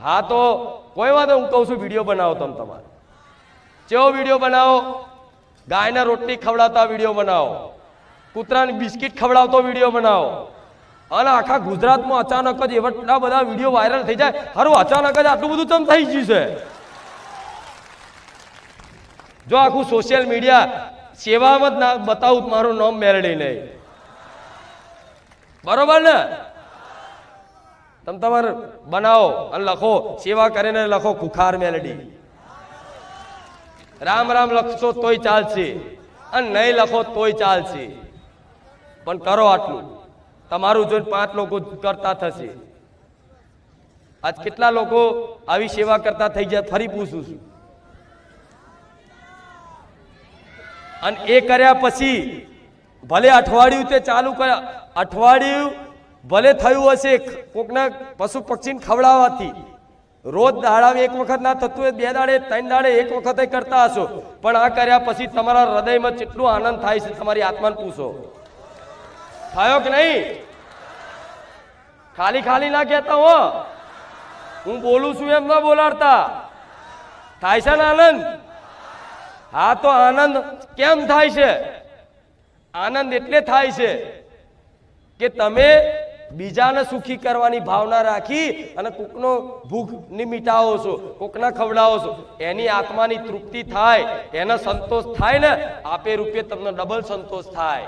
હા તો કોઈ વાત હું કહું છું વિડીયો બનાવો તમે તમારે કેવો વિડીયો બનાવો ગાયને રોટલી ખવડાવતા વિડીયો બનાવો કૂતરાને બિસ્કિટ ખવડાવતો વિડીયો બનાવો અને આખા ગુજરાતમાં અચાનક જ એટલા બધા વિડીયો વાયરલ થઈ જાય હારું અચાનક જ આટલું બધું ચમ થઈ ગયું છે જો આખું સોશિયલ મીડિયા સેવામાં જ ના બતાવું મારું નામ મેળવી નહીં બરોબર ને તમે તમારે બનાવો અને લખો સેવા કરીને લખો ખુખાર મેલડી રામ રામ લખશો તોય ચાલશે અને નહીં લખો તોય ચાલશે પણ કરો આટલું તમારું જોઈને 5 લોકો કરતા થશે આજ કેટલા લોકો આવી સેવા કરતા થઈ જાય ફરી પૂછું છું અને એ કર્યા પછી ભલે અઠવાડિયું તે ચાલુ કર્યા અઠવાડિયું ભલે થયું હશે કોકના પશુ પક્ષીને ખવડાવવાથી રોજ દાડામાં એક વખત ના થતું હોય 2 દાડે 3 દાડે એક વખત કરતા હશો પણ આ કર્યા પછી તમારા હૃદયમાં કેટલો આનંદ થાય છે તમારી આત્માને પૂછો થયો કે નહીં ખાલી ખાલી ના કહેતા હો હું બોલું છું એમ ના બોલાડતા થાય છે ને આનંદ હા તો આનંદ કેમ થાય છે આનંદ એટલે થાય છે કે તમે બીજાને સુખી કરવાની ભાવના રાખી અને કોકનો ભૂખ ની મિટાવો છો કોકના ખવડાવો છો એની આત્માની તૃપ્તિ થાય એનો સંતોષ થાય ને આપે રૂપે તમને ડબલ સંતોષ થાય